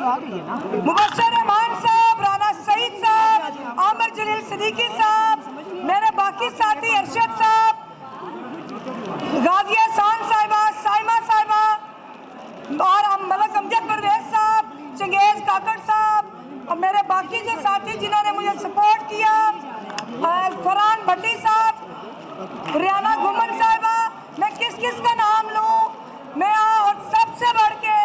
मुबश्शिर रहमान साहब, राना सईद साहब, आमिर जलील सिद्दीकी साहब, मेरे बाकी साथी अरशद साहब, गाजिया शान साहिबा, साइमा साहिबा और मलक अमजद परवेज साहब, चंगेज काकड़ साहब और मेरे बाकी जो साथी जिन्होंने मुझे सपोर्ट किया, फरहान भट्टी साहब, रियाना घुमन साहिबा, मैं किस किस का नाम लूँ मैं, और सबसे बढ़ के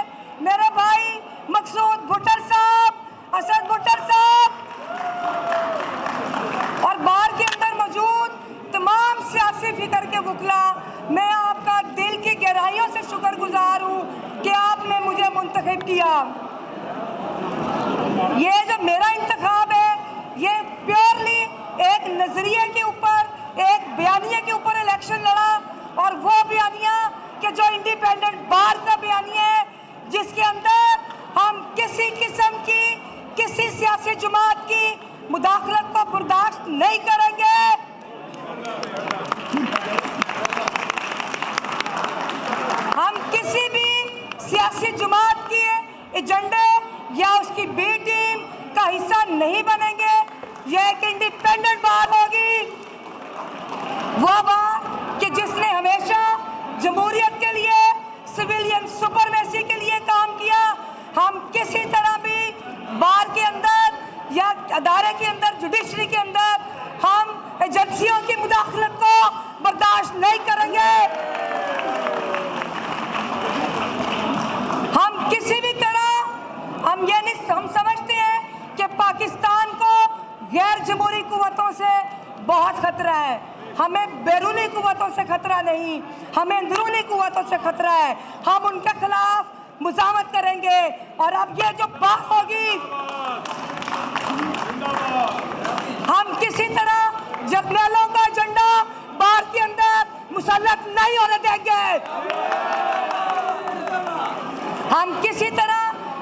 मेरे भाई मकसूद भुट्टर साहब, असद भुट्टर साहब और बाहर के अंदर मौजूद तमाम सियासी फिक्र के वकला, मैं आपका दिल की गहराइयों से शुक्रगुजार हूँ कि आपने मुझे मुंतखब किया। ये जो मेरा इंतखाब है ये प्योरली एक नजरिए के ऊपर, एक बयानिया के ऊपर इलेक्शन लड़ा, और वो बयानिया कि जो इंडिपेंडेंट बार का बयानिया है जिसके अंदर हम किसी किस्म की किसी सियासी जमात की मुदाखलत को बर्दाश्त नहीं करेंगे। हम किसी भी सियासी जमात के एजेंडे या उसकी बी टीम का हिस्सा नहीं बनेंगे। यह एक इंडिपेंडेंट बार होगी, वो बार कि जिसने हमेशा जमहूरियत के लिए, सिविलियन सुपरमेसी के लिए काम किया। हम किसी तरह भी बार के अंदर या अदारे के अंदर, जुडिशरी के अंदर हम एजेंसियों की मुदाखलत को बर्दाश्त नहीं करेंगे। हम किसी भी तरह हम समझते हैं कि पाकिस्तान को गैर जमहूरी कुव्वतों से बहुत खतरा है। हमें बैरूनी कुव्वतों से खतरा नहीं, हमें अंदरूनी कुव्वतों से खतरा है। हम उनके खिलाफ मुजामत करेंगे। और अब ये जो बात होगी, हम किसी तरह जर्नलों का एजेंडा बार के अंदर मुसल्लत नहीं होने देंगे। हम किसी तरह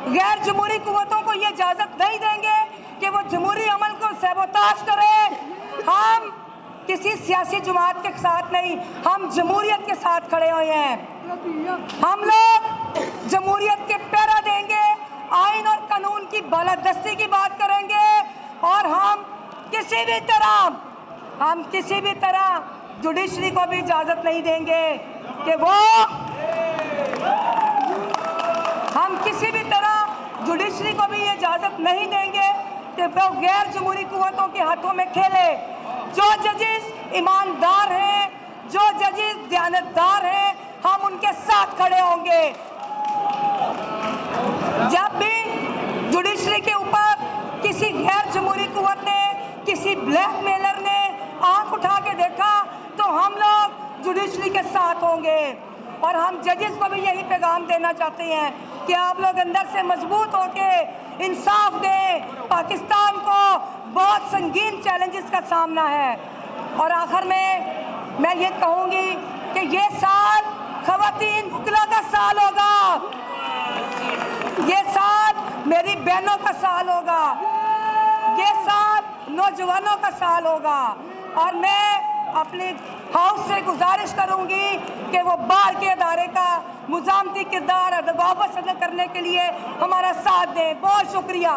गैर जमहूरी कुव्वतों को ये इजाजत नहीं देंगे कि वो जमहूरी अमल को सैबोताज करे। हम किसी सियासी जमात के साथ नहीं, हम जमहूरियत के साथ खड़े हुए हैं। हम लोग जमहूरियत के पैरा देंगे, आइन और कानून की बालादस्ती की बात करेंगे, और हम किसी भी तरह जुडिशरी को भी इजाजत नहीं देंगे कि वो, हम किसी भी तरह जुडिशरी को भी ये इजाजत नहीं देंगे कि वो गैर जमहूरी कुव्वतों के हाथों में खेले। जो जजेस ईमानदार हैं, जो जजेस दयानतदार हैं, हम उनके साथ खड़े होंगे। जब भी जुडिशरी के ऊपर किसी गैर जमहूरी कुव्वत ने, किसी ब्लैकमेलर ने आंख उठा के देखा तो हम लोग जुडिशरी के साथ होंगे। और हम जजेस को भी यही पैगाम देना चाहते हैं कि आप लोग अंदर से मजबूत होके इंसाफ दें। पाकिस्तान को बहुत संगीन चैलेंजेस का सामना है। और आखिर में मैं ये कहूँगी कि ये साल ख़वातीन वकला का साल होगा, ये साल मेरी बहनों का साल होगा, ये साल नौजवानों का साल होगा। और मैं अपने हाउस से गुजारिश करूंगी कि वो बार के अदारे का मुजामती किरदार वापस अदा करने के लिए हमारा साथ दें। बहुत शुक्रिया।